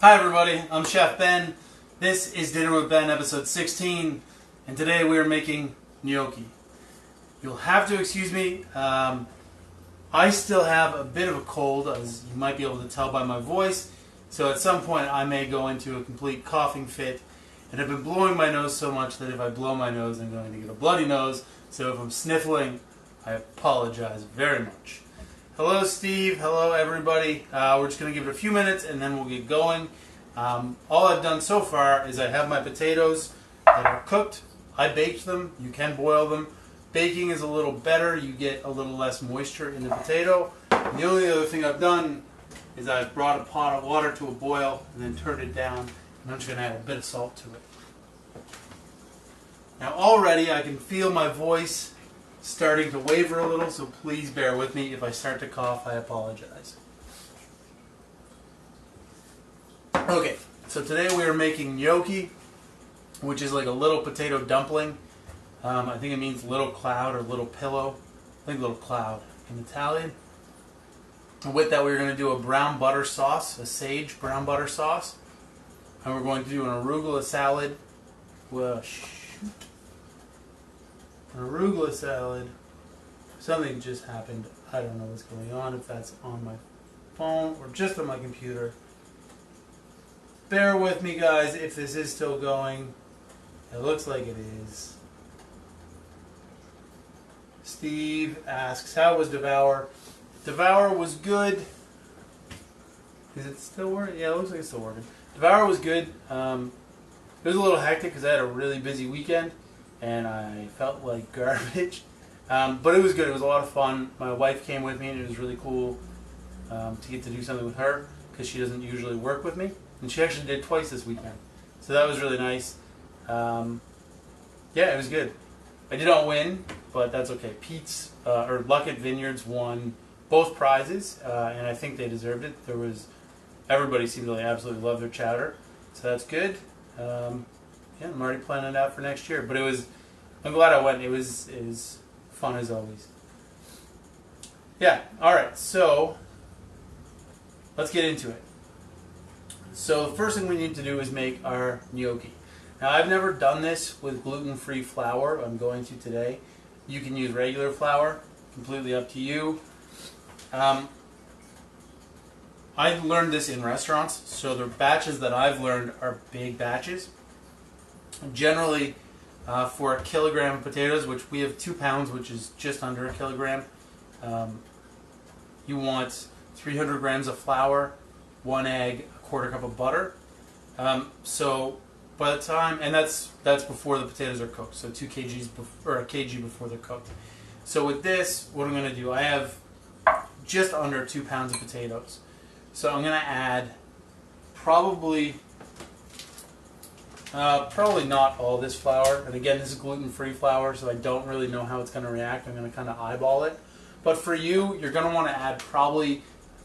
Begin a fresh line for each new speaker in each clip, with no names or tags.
Hi everybody, I'm Chef Ben. This is Dinner with Ben episode 16, and today we are making gnocchi. You'll have to excuse me, I still have a bit of a cold, as you might be able to tell by my voice, so at some point I may go into a complete coughing fit, and I've been blowing my nose so much that if I blow my nose I'm going to get a bloody nose, so if I'm sniffling, I apologize very much. Hello Steve, hello everybody. We're just going to give it a few minutes and then we'll get going. All I've done so far is I have my potatoes that are cooked. I baked them, you can boil them. Baking is a little better, you get a little less moisture in the potato. And the only other thing I've done is I've brought a pot of water to a boil and then turned it down, and I'm just going to add a bit of salt to it. Now already I can feel my voice starting to waver a little, so please bear with me. If I start to cough, I apologize. Okay, so today we are making gnocchi, which is like a little potato dumpling. I think it means little cloud or little pillow. I think little cloud in Italian. And with that we're going to do a brown butter sauce, a sage brown butter sauce. And we're going to do an arugula salad. Well, an arugula salad. Something just happened. I don't know what's going on, if that's on my phone or just on my computer. Bear with me guys if this is still going. It looks like it is. Steve asks, how was Devour? Devour was good. Is it still working? Yeah, it looks like it's still working. Devour was good. It was a little hectic because I had a really busy weekend and I felt like garbage. But it was good. It was a lot of fun. My wife came with me and it was really cool to get to do something with her because she doesn't usually work with me. And she actually did twice this weekend. So that was really nice. Yeah, it was good. I did not win, but that's okay. Pete's, or Luckett Vineyards won both prizes, and I think they deserved it. Everybody seemed to absolutely love their chowder, so that's good. Yeah, I'm already planning it out for next year. But I'm glad I went. It was fun as always. Yeah, alright, so let's get into it. So the first thing we need to do is make our gnocchi. Now I've never done this with gluten-free flour. I'm going to today. You can use regular flour, completely up to you. I've learned this in restaurants, so the batches that I've learned are big batches. Generally, for a kilogram of potatoes, which we have 2 pounds, which is just under a kilogram, you want 300 grams of flour, 1 egg, a quarter cup of butter. So by the time, and that's before the potatoes are cooked, so 2 kgs or a kg before they're cooked. So with this, what I'm going to do, I have just under 2 pounds of potatoes. So I'm going to add probably not all this flour. And again, this is gluten-free flour, so I don't really know how it's going to react. I'm going to kind of eyeball it. But for you, you're going to want to add probably,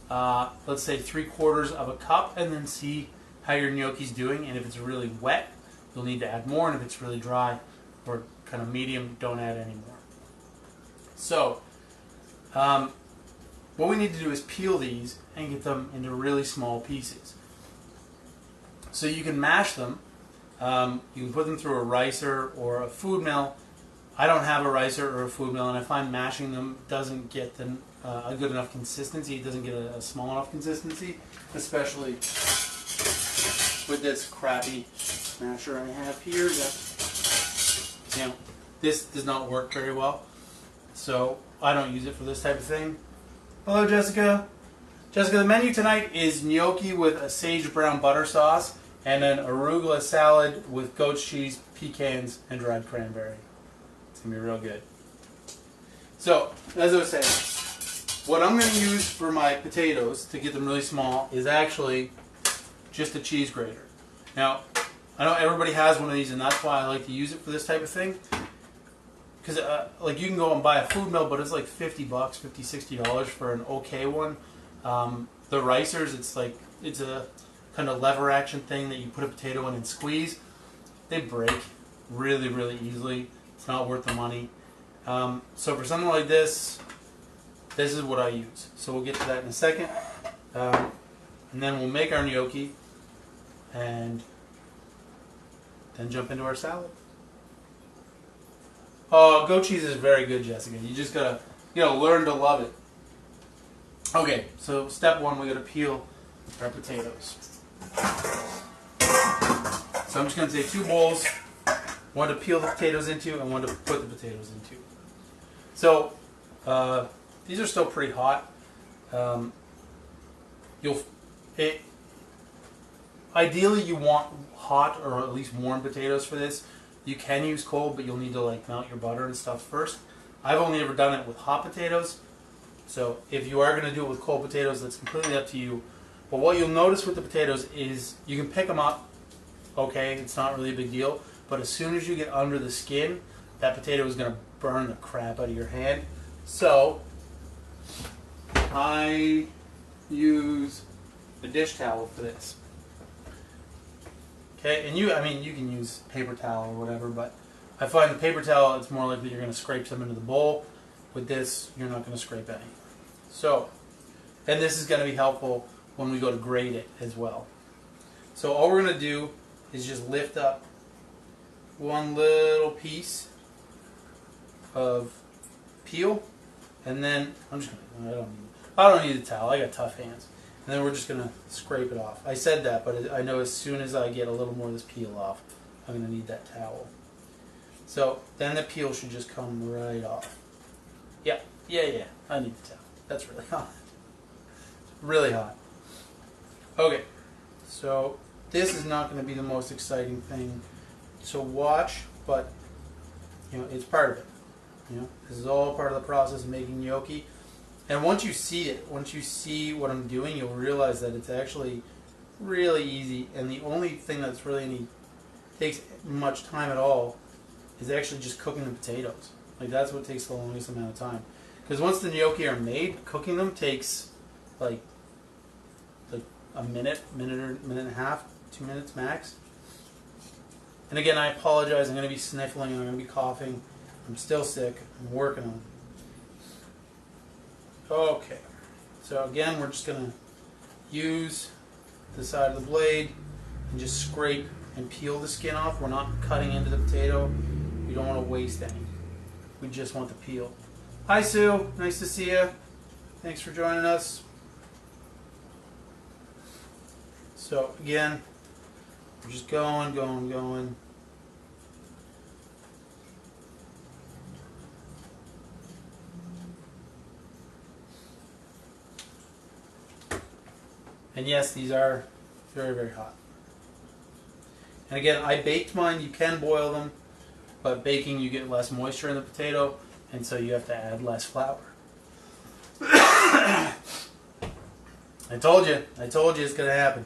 let's say 3/4 of a cup, and then see how your gnocchi's doing. And if it's really wet, you'll need to add more. And if it's really dry or kind of medium, don't add any more. So, what we need to do is peel these and get them into really small pieces. So you can mash them. You can put them through a ricer or a food mill. I don't have a ricer or a food mill, and I find mashing them doesn't get them a good enough consistency. It doesn't get a small enough consistency, especially with this crappy smasher I have here. This does not work very well, so I don't use it for this type of thing. Hello, Jessica. Jessica, the menu tonight is gnocchi with a sage brown butter sauce and an arugula salad with goat's cheese, pecans, and dried cranberry. It's going to be real good. So, as I was saying, what I'm going to use for my potatoes to get them really small is actually just a cheese grater. Now, I know everybody has one of these, and that's why I like to use it for this type of thing. Because like you can go and buy a food mill, but it's like $50, $50-$60 for an okay one. The ricers, it's a kind of lever action thing that you put a potato in and squeeze. They break really, really easily. It's not worth the money. So for something like this is what I use. So we'll get to that in a second. And then we'll make our gnocchi. and then jump into our salad. Oh, goat cheese is very good, Jessica. You just gotta, learn to love it. Okay, so step one, we gotta peel our potatoes. So I'm just gonna take 2 bowls, one to peel the potatoes into and one to put the potatoes into. So these are still pretty hot. Ideally you want hot or at least warm potatoes for this. You can use cold, but you'll need to melt your butter and stuff first. I've only ever done it with hot potatoes. So if you are going to do it with cold potatoes, that's completely up to you. But what you'll notice with the potatoes is you can pick them up, okay, it's not really a big deal. But as soon as you get under the skin, that potato is going to burn the crap out of your hand. So I use a dish towel for this. Okay, and you can use paper towel or whatever, but I find the paper towel, it's more likely you're going to scrape some into the bowl. With this, you're not going to scrape any. So, and this is going to be helpful when we go to grate it as well. So all we're going to do is just lift up one little piece of peel, and then I don't need a towel. I got tough hands. And then we're just going to scrape it off. I said that, but I know as soon as I get a little more of this peel off, I'm going to need that towel. So then the peel should just come right off. Yeah, I need the towel. That's really hot. Really hot. Okay, so this is not going to be the most exciting thing to watch, but it's part of it. This is all part of the process of making gnocchi. And once you see it, once you see what I'm doing, you'll realize that it's actually really easy. And the only thing that's really takes much time at all is actually just cooking the potatoes. That's what takes the longest amount of time. Because once the gnocchi are made, cooking them takes like a minute and a half, 2 minutes max. And again, I apologize. I'm going to be sniffling. I'm going to be coughing. I'm still sick. I'm working on it. Okay, so again, we're just going to use the side of the blade and just scrape and peel the skin off. We're not cutting into the potato. We don't want to waste any. We just want the peel. Hi, Sue. Nice to see you. Thanks for joining us. So again, we're just going. And yes, these are very, very hot. And again, I baked mine. You can boil them, but baking you get less moisture in the potato, and so you have to add less flour. I told you it's going to happen.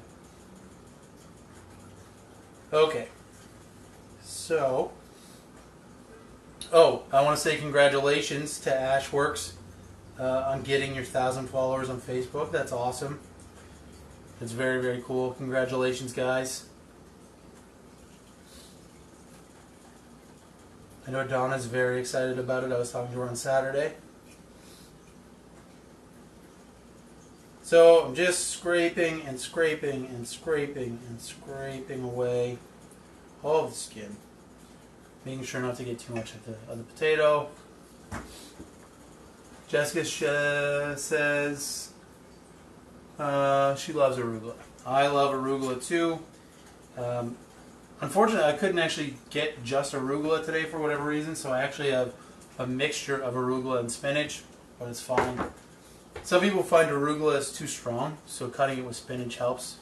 Okay. So, I want to say congratulations to Ashworks on getting your 1,000 followers on Facebook. That's awesome. It's very, very cool. Congratulations, guys. I know Donna's very excited about it. I was talking to her on Saturday. So I'm just scraping and scraping and scraping and scraping away all of the skin. Making sure not to get too much of the potato. Jessica says she loves arugula. I love arugula too. Unfortunately, I couldn't actually get just arugula today for whatever reason, so I actually have a mixture of arugula and spinach, but it's fine. Some people find arugula is too strong, so cutting it with spinach helps.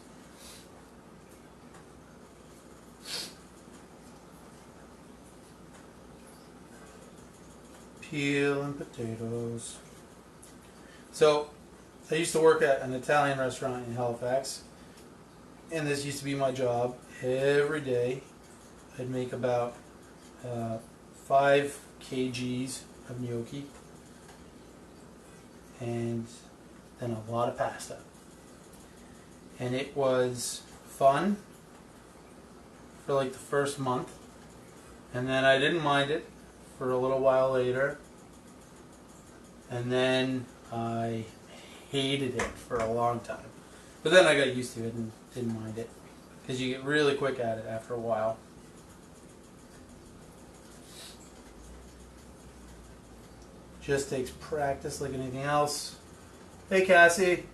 Peeling potatoes. So, I used to work at an Italian restaurant in Halifax, and this used to be my job. Every day, I'd make about 5 kgs of gnocchi, and then a lot of pasta. And it was fun for like the first month, and then I didn't mind it for a little while later, and then I hated it for a long time. But then I got used to it and didn't mind it. because you get really quick at it after a while. Just takes practice like anything else. Hey, Cassie.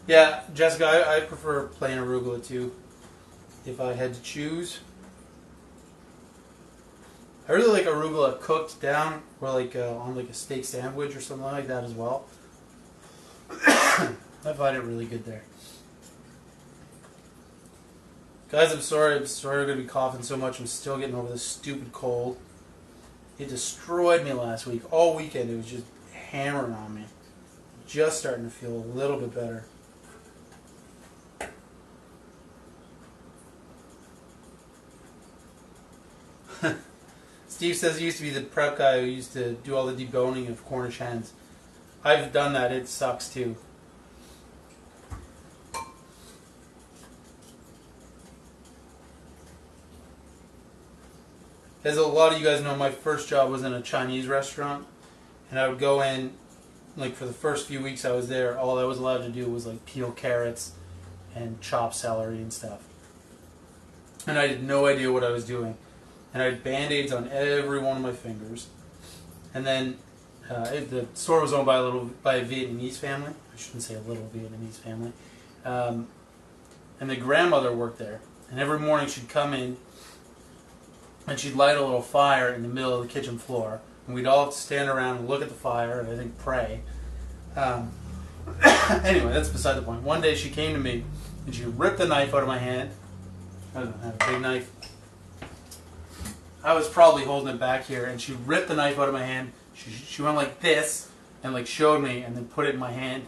Yeah, Jessica, I prefer plain arugula too, if I had to choose. I really like arugula cooked down, or like on like a steak sandwich or something like that as well. I find it really good there. Guys, I'm sorry I'm going to be coughing so much. I'm still getting over this stupid cold. It destroyed me last week. All weekend it was just hammering on me. Just starting to feel a little bit better. Steve says he used to be the prep guy who used to do all the deboning of Cornish hens. I've done that. It sucks too. As a lot of you guys know, my first job was in a Chinese restaurant, and I would go in, like for the first few weeks I was there, all I was allowed to do was like peel carrots and chop celery and stuff. And I had no idea what I was doing. And I had Band-Aids on every one of my fingers. And then the store was owned by a Vietnamese family. I shouldn't say a little Vietnamese family. And the grandmother worked there. And every morning she'd come in and she'd light a little fire in the middle of the kitchen floor. And we'd all stand around and look at the fire and I think pray. Anyway, that's beside the point. One day she came to me and she ripped the knife out of my hand. I don't have a big knife. I was probably holding it back here, and she ripped the knife out of my hand. She went like this, and like showed me, and then put it in my hand.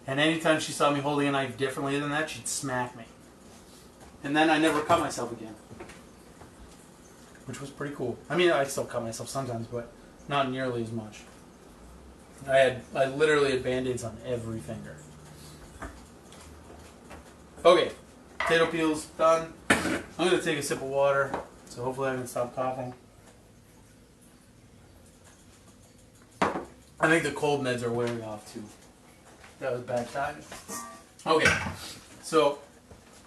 And anytime she saw me holding a knife differently than that, she'd smack me. And then I never cut myself again, which was pretty cool. I mean, I still cut myself sometimes, but not nearly as much. I literally had Band-Aids on every finger. Okay, potato peels done. I'm gonna take a sip of water. So hopefully I can stop coughing. I think the cold meds are wearing off too. That was bad timing. Okay, so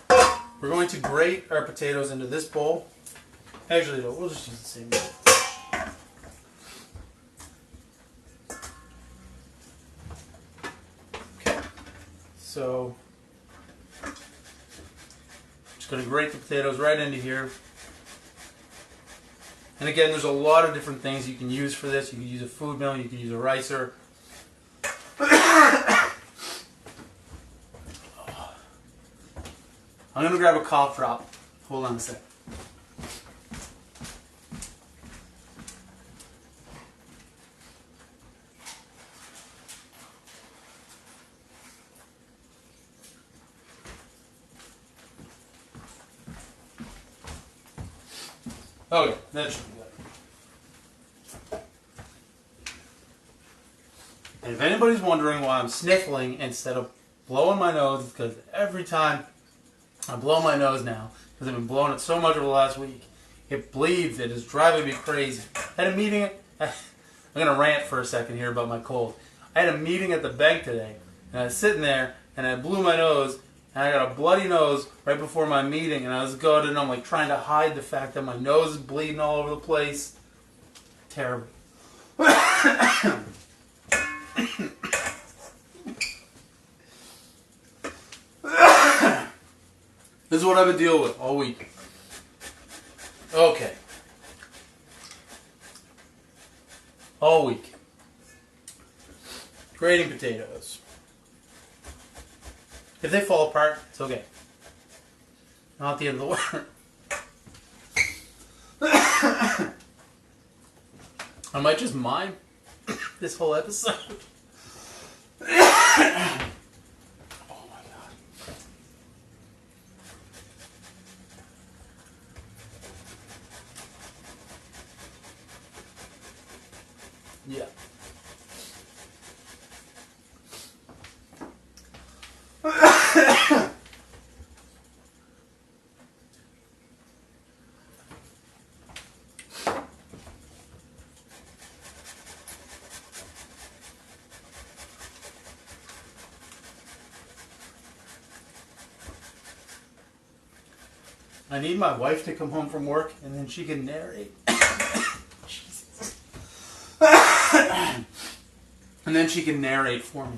we're going to grate our potatoes into this bowl. Actually, no, we'll just use the same bowl. Okay, so just going to grate the potatoes right into here. And again, there's a lot of different things you can use for this. You can use a food mill, you can use a ricer. I'm going to grab a cough drop. Hold on a sec. Okay, that should be good. And if anybody's wondering why I'm sniffling instead of blowing my nose, it's because every time I blow my nose now, because I've been blowing it so much over the last week, it bleeds. It is driving me crazy. I had a meeting. I'm going to rant for a second here about my cold. I had a meeting at the bank today, and I was sitting there, and I blew my nose, and I got a bloody nose right before my meeting, and I was good, and I'm like trying to hide the fact that my nose is bleeding all over the place. Terrible. This is what I've been dealing with all week. Okay. All week. Grating potatoes. If they fall apart, it's okay. Not the end of the world. I might just mime this whole episode. Oh my god. Yeah. I need my wife to come home from work and then she can narrate. Jesus. And then she can narrate for me.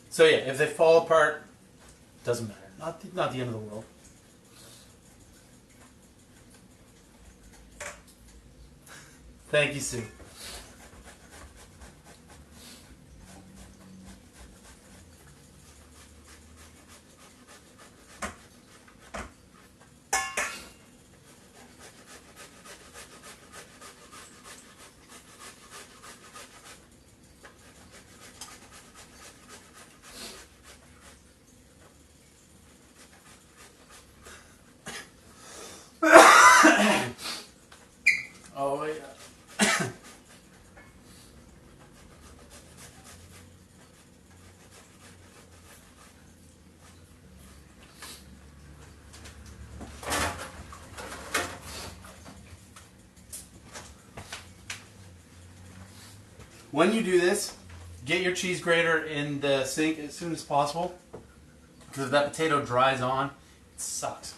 So yeah, if they fall apart, doesn't matter. Not the end of the world. Thank you, Sue. Oh yeah. When you do this, get your cheese grater in the sink as soon as possible, because if that potato dries on, it sucks.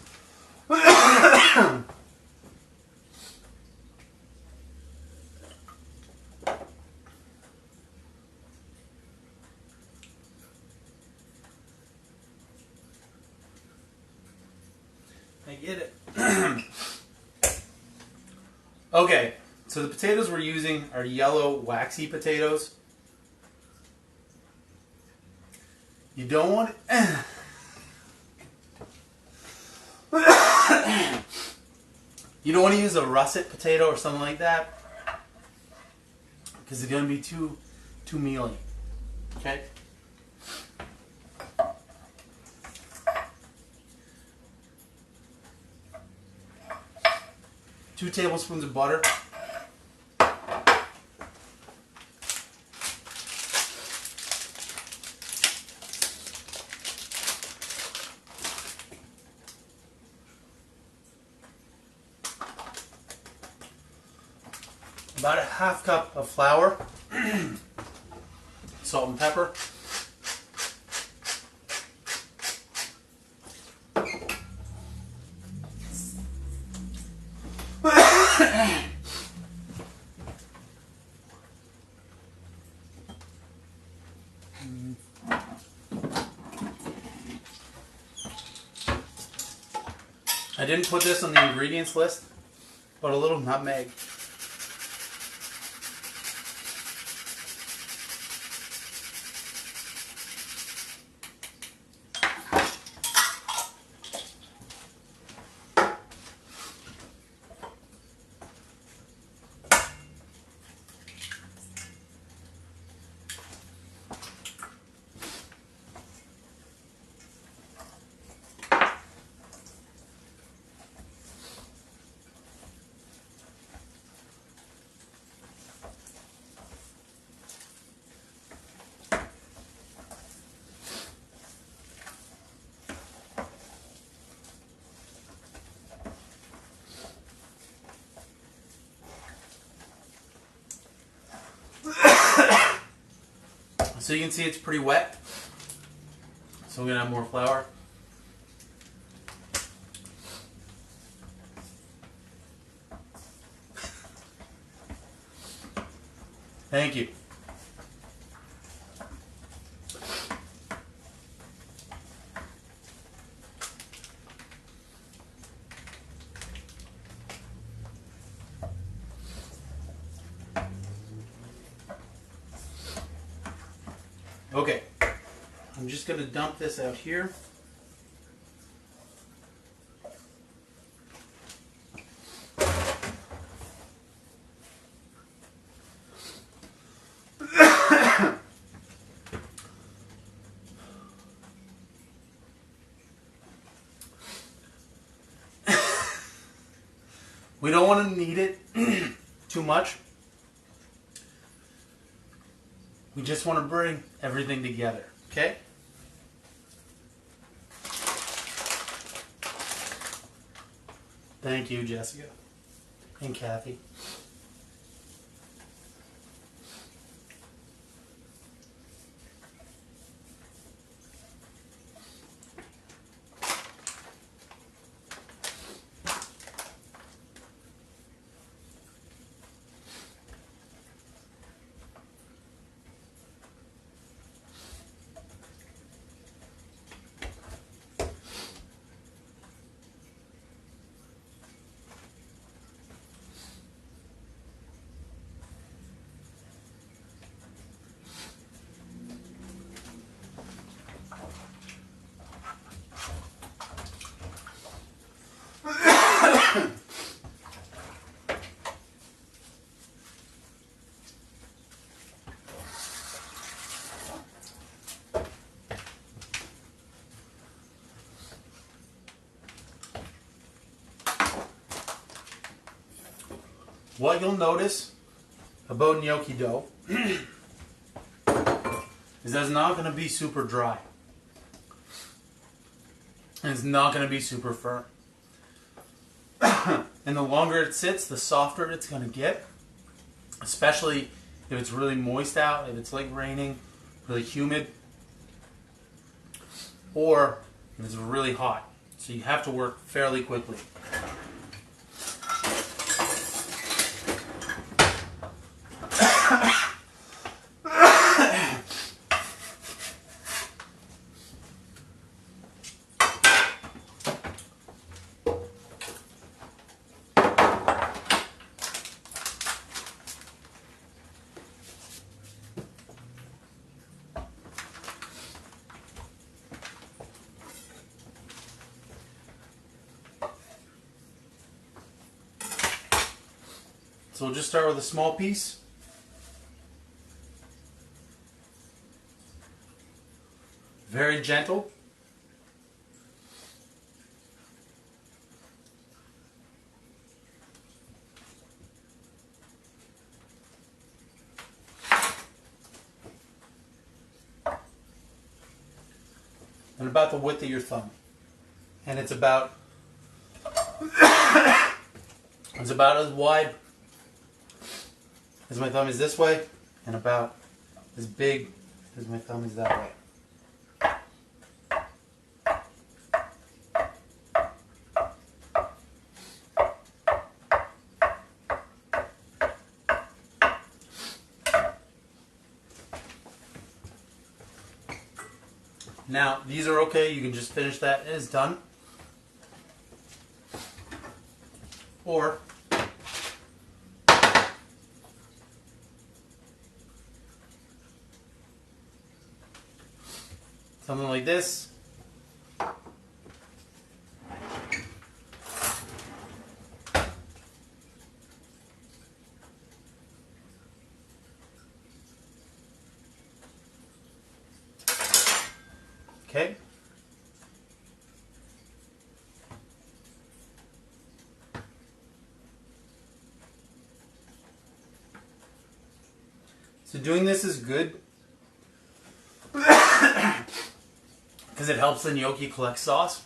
I get it. Okay, so the potatoes we're using are yellow waxy potatoes. You don't want you don't want to use a russet potato or something like that, because it's going to be too mealy. Okay. 2 tablespoons of butter. About a half cup of flour, salt and pepper. I didn't put this on the ingredients list, but a little nutmeg. So you can see it's pretty wet. So we're going to add more flour. Thank you. Okay, I'm just going to dump this out here. We don't want to knead it too much. We just want to bring everything together, okay? Thank you, Jessica and Kathy. What you'll notice about gnocchi dough is that it's not going to be super dry. And it's not going to be super firm. And the longer it sits, the softer it's going to get. Especially if it's really moist out, if it's like raining, really humid, or if it's really hot. So you have to work fairly quickly. So we'll just start with a small piece. Very gentle. And about the width of your thumb. And it's about as wide as my thumb is this way, and about as big as my thumb is that way. Now, these are okay. You can just finish that. It is done. Or something like this. Okay. So doing this is good because it helps the gnocchi collect sauce.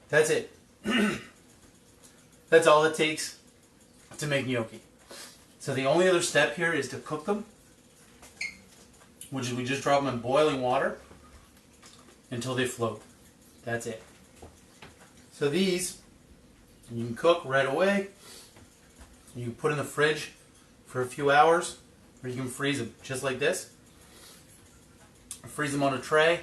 That's it. That's all it takes to make gnocchi. So the only other step here is to cook them, which is we just drop them in boiling water until they float. That's it. So these, you can cook right away. You can put in the fridge for a few hours, or you can freeze them just like this. Freeze them on a tray,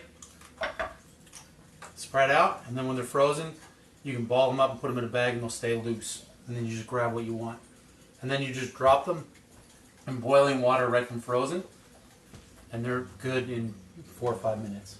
spread out, and then when they're frozen, you can ball them up and put them in a bag and they'll stay loose. And then you just grab what you want. And then you just drop them in boiling water right from frozen, and they're good in 4 or 5 minutes.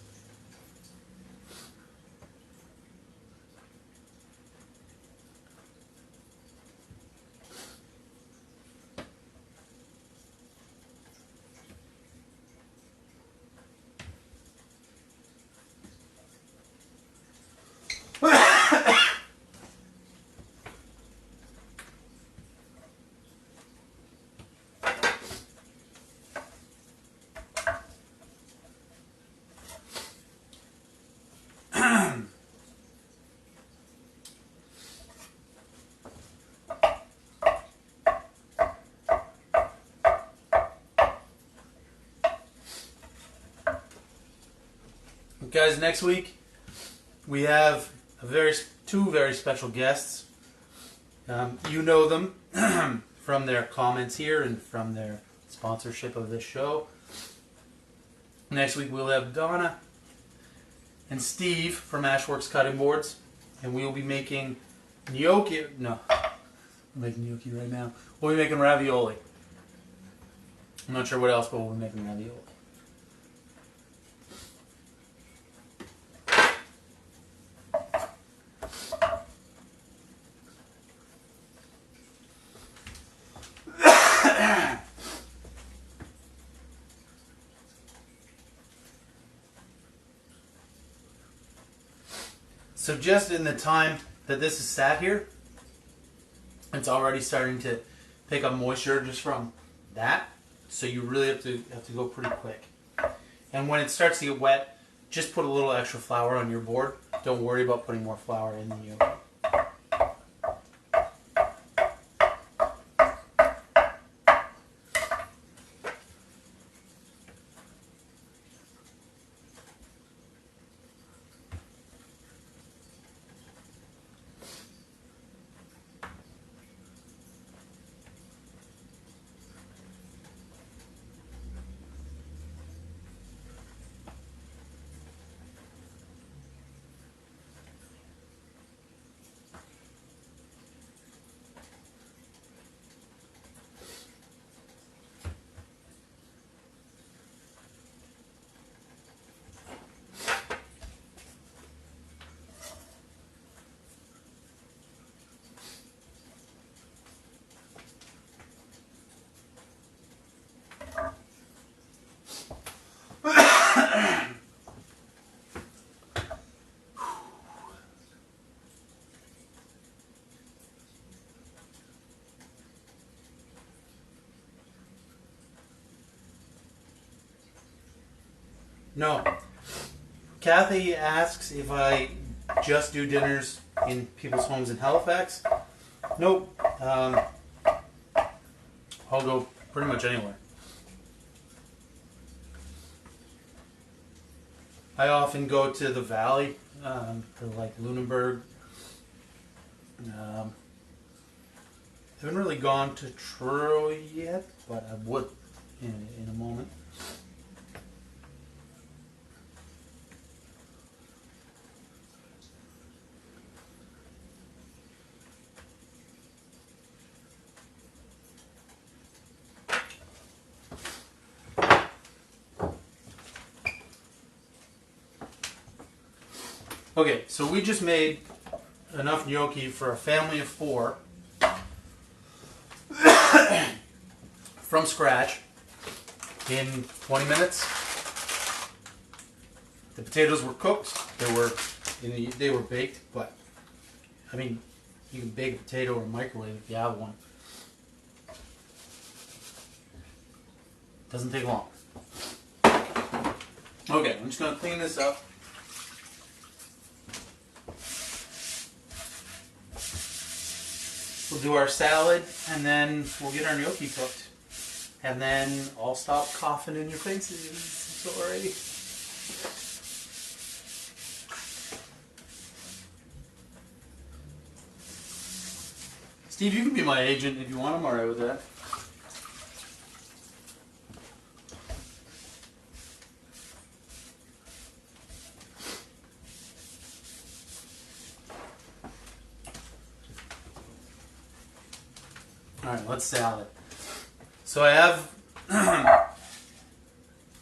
Guys, next week we have two very special guests. You know them from their comments here and from their sponsorship of this show. Next week we'll have Donna and Steve from Ashworks Cutting Boards, and we will be making gnocchi. No, we're making gnocchi right now. We'll be making ravioli. I'm not sure what else, but we'll be making ravioli. So just in the time that this is sat here, it's already starting to pick up moisture just from that. So you really have to go pretty quick. And when it starts to get wet, just put a little extra flour on your board. Don't worry about putting more flour in the yolk. No. Kathy asks if I just do dinners in people's homes in Halifax. Nope. I'll go pretty much anywhere. I often go to the valley, to like Lunenburg. Haven't really gone to Truro yet, but I would in a moment. Okay, so we just made enough gnocchi for a family of 4 from scratch in 20 minutes. The potatoes were cooked. They were baked, but I mean, you can bake a potato or microwave if you have one. Doesn't take long. Okay, I'm just gonna clean this up. We'll do our salad, and then we'll get our gnocchi cooked. And then I'll stop coughing in your faces. Sorry. Steve, you can be my agent if you want. I'm alright with that. Alright, let's salad. So I have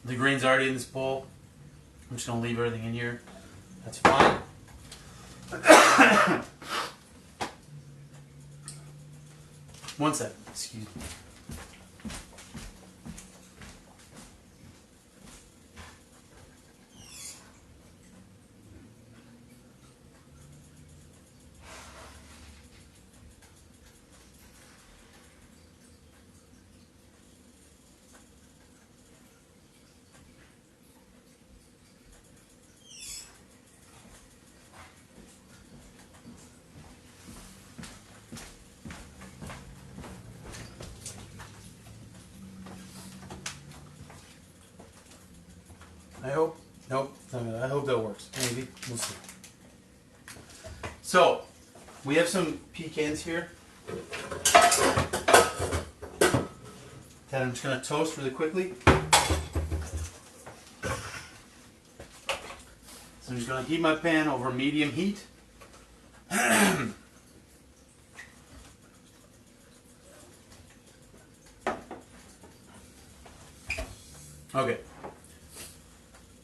the greens already in this bowl. I'm just going to leave everything in here. That's fine. One second, excuse me. I hope that works. Maybe. We'll see. So, we have some pecans here that I'm just going to toast really quickly. So I'm just going to heat my pan over medium heat. Okay.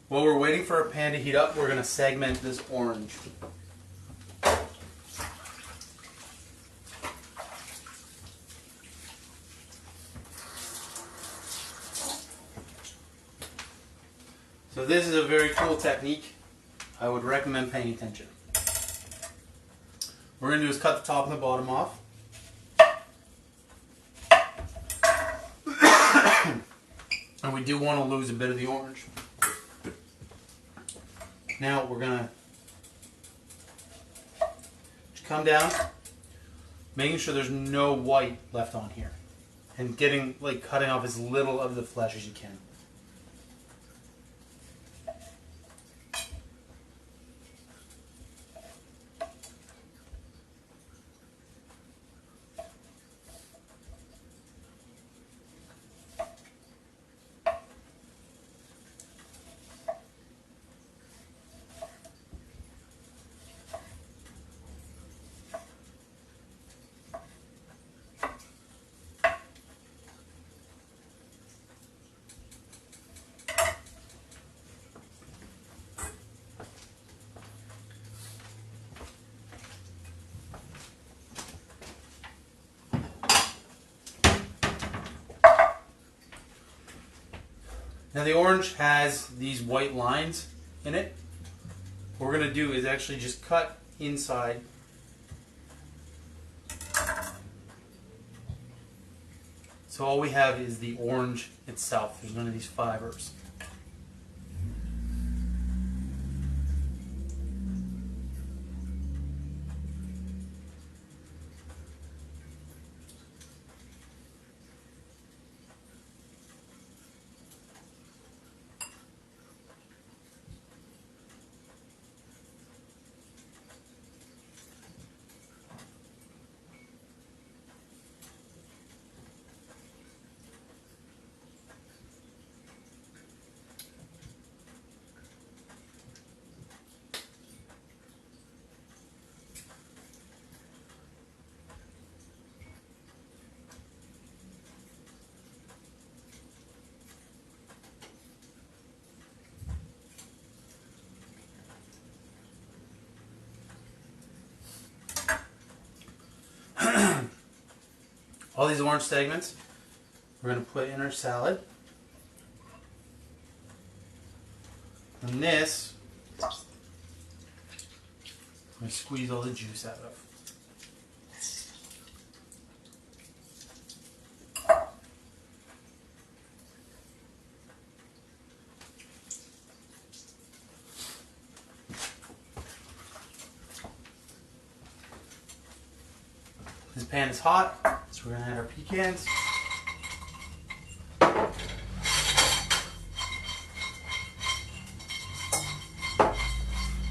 While we're waiting for our pan to heat up, we're going to segment this orange. So this is a very cool technique. I would recommend paying attention. What we're going to do is cut the top and the bottom off. And we do want to lose a bit of the orange. Now we're going to come down, making sure there's no white left on here. And cutting off as little of the flesh as you can. Now the orange has these white lines in it. What we're going to do is actually just cut inside. So all we have is the orange itself. There's none of these fibers. All these orange segments we're going to put in our salad. And this, I'm going to squeeze all the juice out of. This pan is hot, so we're going to add our pecans.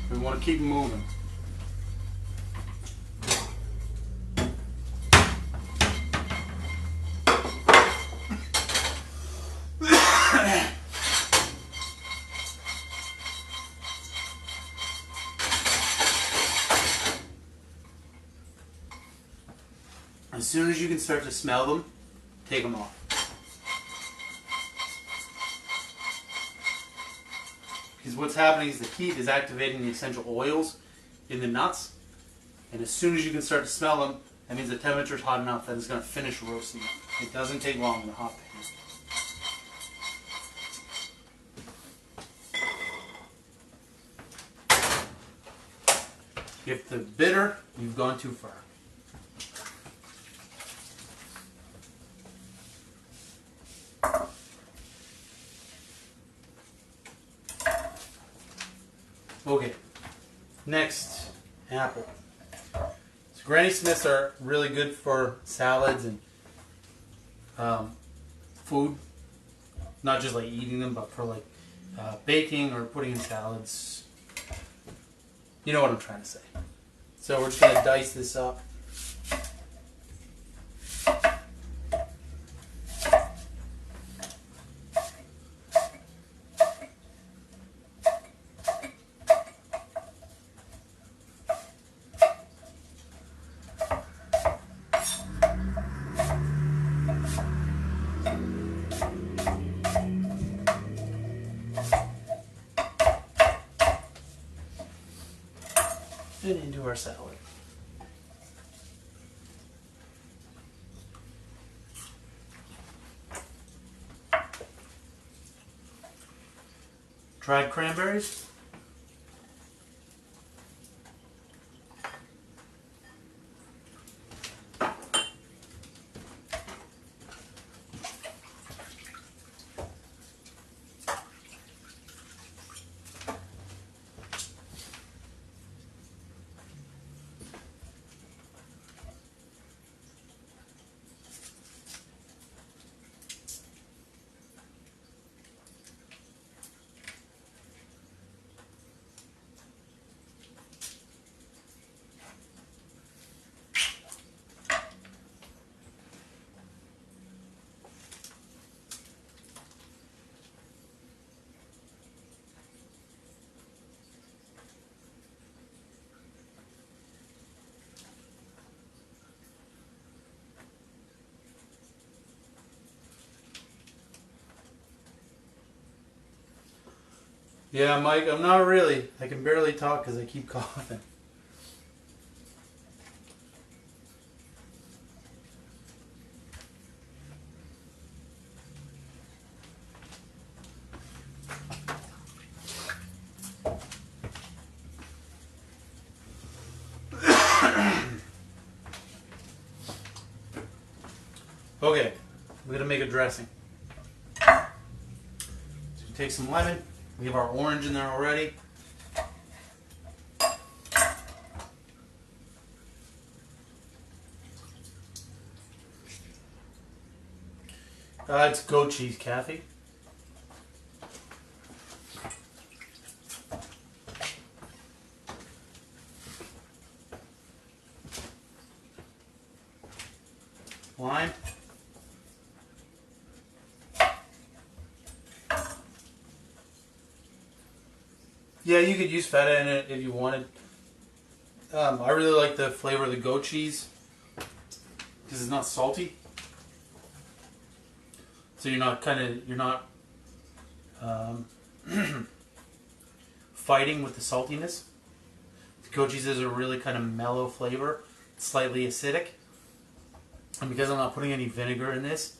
We want to keep moving. As soon as you can start to smell them, take them off. Because what's happening is the heat is activating the essential oils in the nuts. And as soon as you can start to smell them, that means the temperature is hot enough that it's going to finish roasting them. It doesn't take long in a hot pan. If they're bitter, you've gone too far. Okay, next, apple. So Granny Smiths are really good for salads and food. Not just like eating them, but for like baking or putting in salads. You know what I'm trying to say. So we're just going to dice this up. And into our salad. Dried cranberries. Yeah, Mike, I'm not really. I can barely talk because I keep coughing. Okay, we're gonna make a dressing. So we take some lemon. We have our orange in there already. It's goat cheese, Kathy. Lime. Yeah, you could use feta in it if you wanted. I really like the flavor of the goat cheese because it's not salty. So you're not fighting with the saltiness. Goat cheese is a really kind of mellow flavor, slightly acidic. And because I'm not putting any vinegar in this,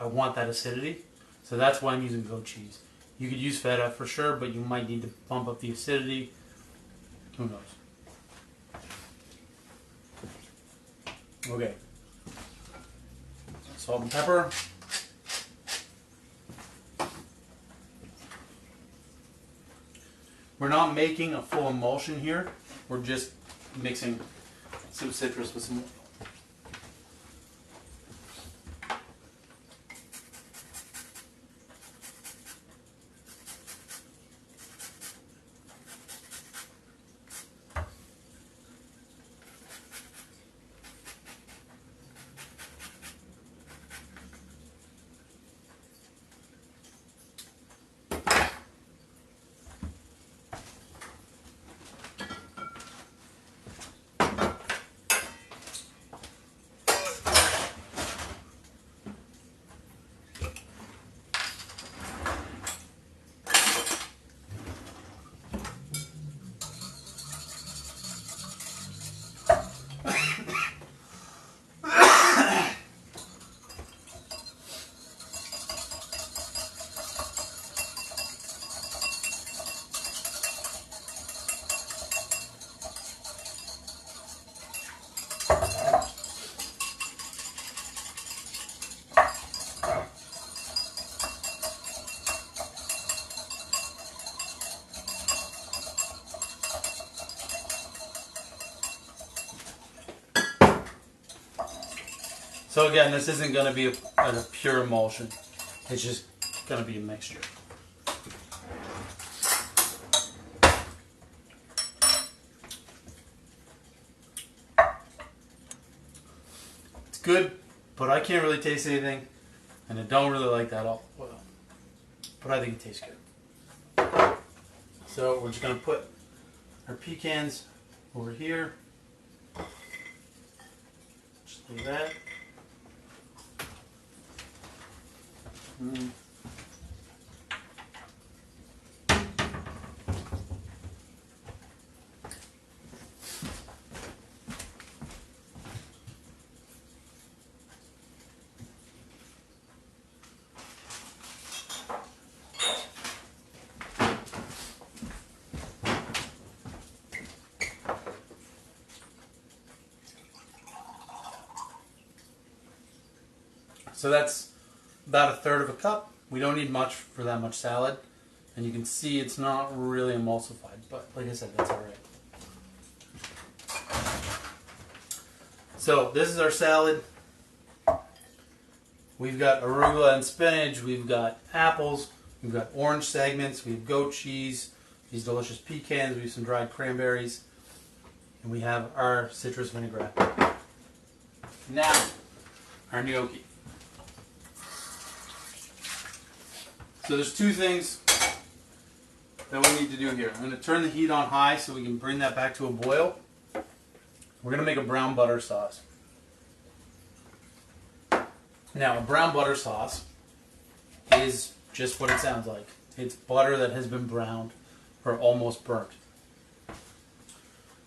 I want that acidity. So that's why I'm using goat cheese. You could use feta for sure, but you might need to bump up the acidity. Who knows? Okay. Salt and pepper. We're not making a full emulsion here. We're just mixing some citrus with some oil. So again, this isn't going to be a pure emulsion. It's just going to be a mixture. good, but I can't really taste anything, and I don't really like that all well. But I think it tastes good. So we're just gonna put our pecans over here. Just like that. So that's about a third of a cup. We don't need much for that much salad. And you can see it's not really emulsified, but like I said, that's all right. So this is our salad. We've got arugula and spinach, we've got apples, we've got orange segments, we have goat cheese, these delicious pecans, we have some dried cranberries, and we have our citrus vinaigrette. Now, our gnocchi. So there's two things that we need to do here. I'm going to turn the heat on high so we can bring that back to a boil. We're going to make a brown butter sauce. Now, a brown butter sauce is just what it sounds like. It's butter that has been browned or almost burnt.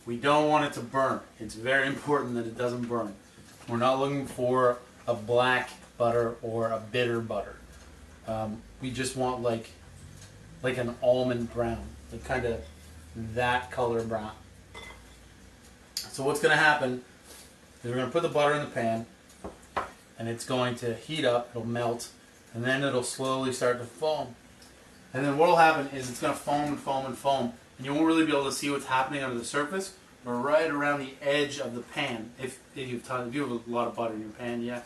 We don't want it to burn. It's very important that it doesn't burn. We're not looking for a black butter or a bitter butter. We just want like an almond brown, like kind of that color brown. So what's going to happen is we're going to put the butter in the pan, and it's going to heat up, it'll melt, and then it'll slowly start to foam. And then what will happen is it's going to foam and foam and foam, and you won't really be able to see what's happening under the surface, but right around the edge of the pan, if you have a lot of butter in your pan, yeah,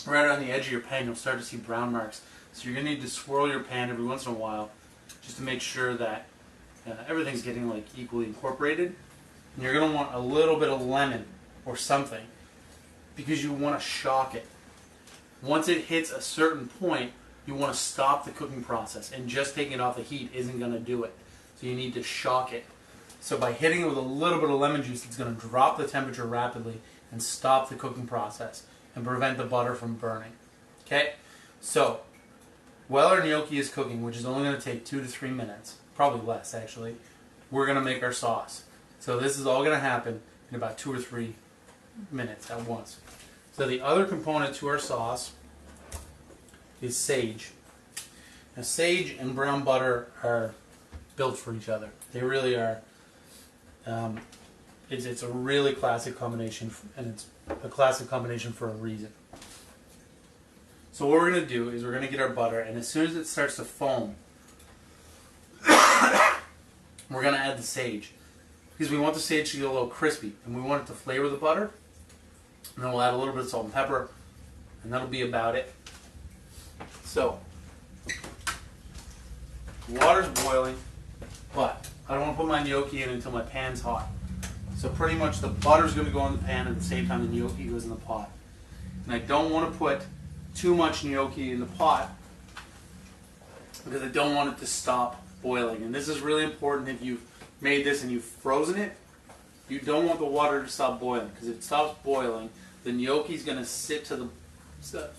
right around the edge of your pan, you'll start to see brown marks. So you're going to need to swirl your pan every once in a while just to make sure that everything's getting like equally incorporated. And you're going to want a little bit of lemon or something because you want to shock it. Once it hits a certain point, you want to stop the cooking process, and just taking it off the heat isn't going to do it. So you need to shock it. So by hitting it with a little bit of lemon juice, it's going to drop the temperature rapidly and stop the cooking process and prevent the butter from burning. Okay? So while our gnocchi is cooking, which is only going to take 2 to 3 minutes, probably less actually, we're going to make our sauce. So this is all going to happen in about 2 or 3 minutes at once. So the other component to our sauce is sage. Now sage and brown butter are built for each other. They really are. It's a really classic combination, and it's a classic combination for a reason. So what we're going to do is we're going to get our butter, and as soon as it starts to foam, we're going to add the sage. Because we want the sage to get a little crispy, and we want it to flavor the butter. And then we'll add a little bit of salt and pepper, and that'll be about it. So, water's boiling, but I don't want to put my gnocchi in until my pan's hot. So pretty much the butter's going to go in the pan at the same time the gnocchi goes in the pot. And I don't want to put too much gnocchi in the pot because I don't want it to stop boiling. And this is really important if you've made this and you've frozen it. You don't want the water to stop boiling, because if it stops boiling, the gnocchi's going to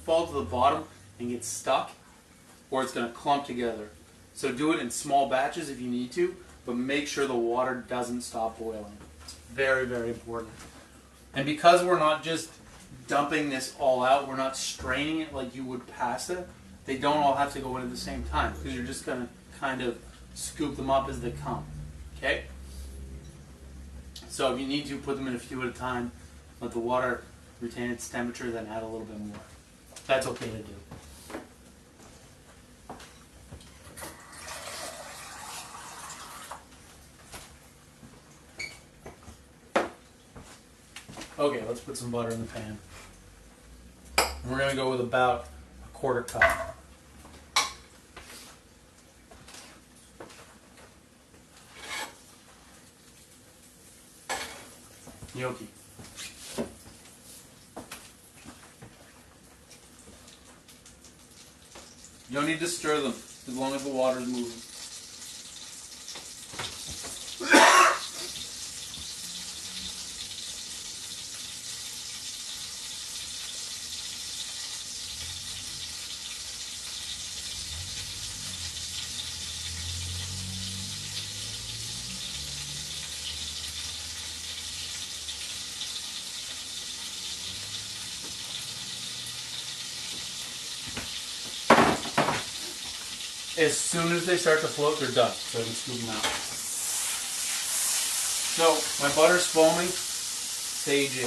fall to the bottom and get stuck, or it's going to clump together. So do it in small batches if you need to, but make sure the water doesn't stop boiling. It's very, very important. And because we're not just dumping this all out, we're not straining it like you would pasta, they don't all have to go in at the same time, because you're just going to kind of scoop them up as they come. Okay? So if you need to, put them in a few at a time, let the water retain its temperature, then add a little bit more. That's okay to do. Okay, let's put some butter in the pan. And we're going to go with about a 1/4 cup. Gnocchi. You don't need to stir them as long as the water is moving. As soon as they start to float, they're done. So I can scoop them out. So my butter's foaming. Sage in.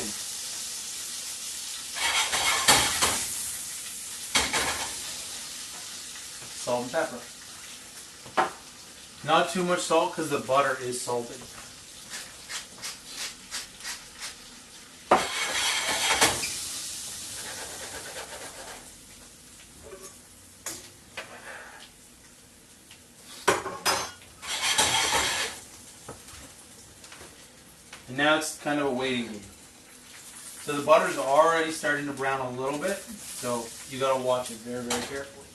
Salt and pepper. Not too much salt because the butter is salted. And now it's kind of a waiting game. So the butter's already starting to brown a little bit, so you got to watch it very, very carefully.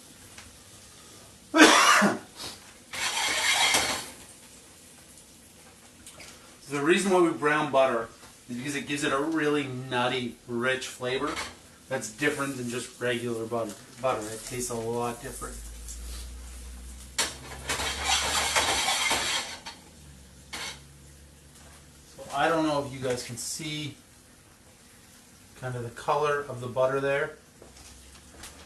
So the reason why we brown butter is because it gives it a really nutty, rich flavor that's different than just regular butter. It tastes a lot different. I don't know if you guys can see kind of the color of the butter there,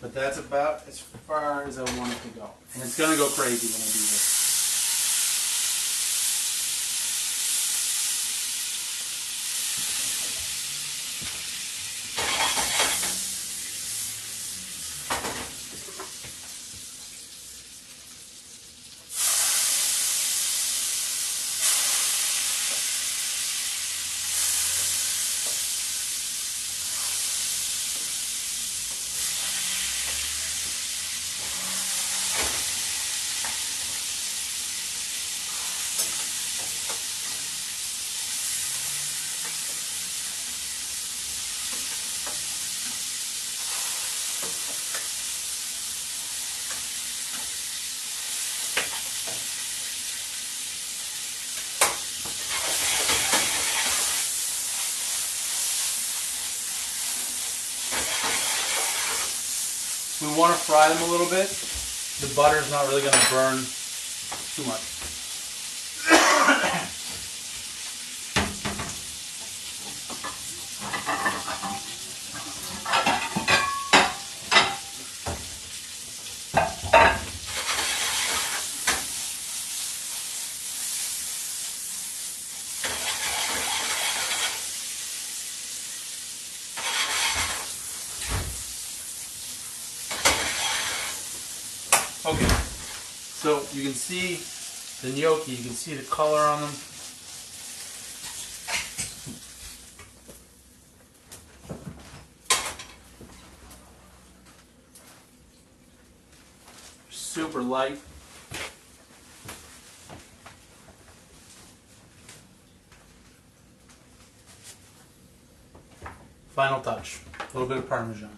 but that's about as far as I want it to go. And it's going to go crazy when I do this. We want to fry them a little bit. The butter's not really going to burn too much. Okay, so you can see the gnocchi, you can see the color on them. Super light. Final touch, a little bit of Parmesan.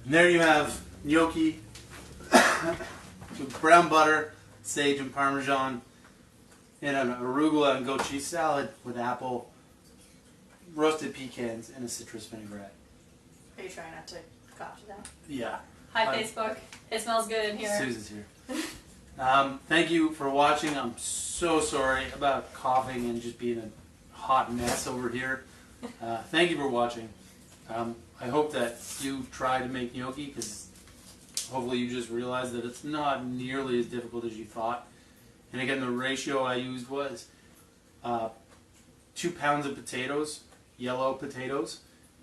And there you have gnocchi with brown butter, sage, and Parmesan, and an arugula and goat cheese salad with apple, roasted pecans, and a citrus vinaigrette.
Are you trying not to cough it out?
Yeah.
Hi, Facebook. It smells good in here.
Susan's here. Thank you for watching. I'm so sorry about coughing and just being a hot mess over here. Thank you for watching. I hope that you try to make gnocchi, because hopefully you just realize that it's not nearly as difficult as you thought. And again, the ratio I used was 2 pounds of potatoes, yellow potatoes,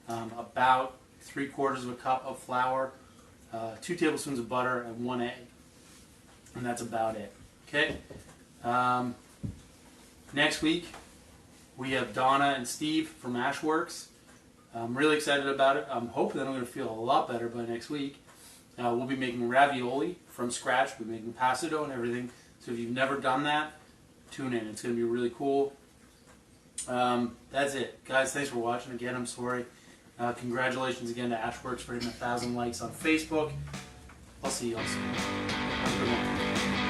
about 3/4 of a cup of flour, 2 tablespoons of butter, and 1 egg. And that's about it. Okay? Next week, we have Donna and Steve from Ashworks. I'm really excited about it. I'm hoping that I'm going to feel a lot better by next week. We'll be making ravioli from scratch. We'll be making pesto and everything. So if you've never done that, tune in. It's going to be really cool. That's it. Guys, thanks for watching. Again, I'm sorry. Congratulations again to Ashworks for hitting 1,000 likes on Facebook. I'll see you all soon. Have a good one.